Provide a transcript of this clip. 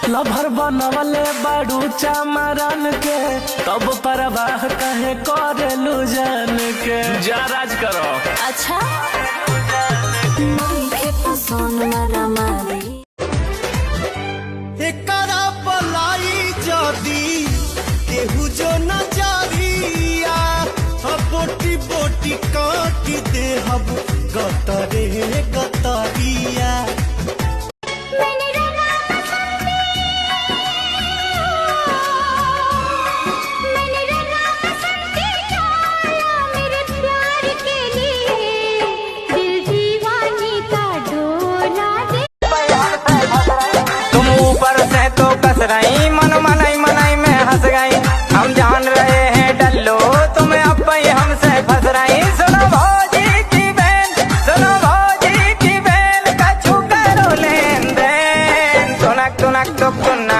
Lover बनवले बाड़ू चमरन के तब परवाह कहे करेलू जान के जा राज करो। अच्छा के पसंद मरा मारी एकरा पलाई जदी केहू जो नजरिया बोटी बोटी काट दे हब गतरे गतरिया। रही मन मनाई मनाई में हंस गई हम जान रहे हैं डल्लो तुम्हें अब ही हमसे फंस रही। सुनो भौजी की बहन सुनो भौजी की बहन कछु करो लेन देन तुनक तुनक तुक तुना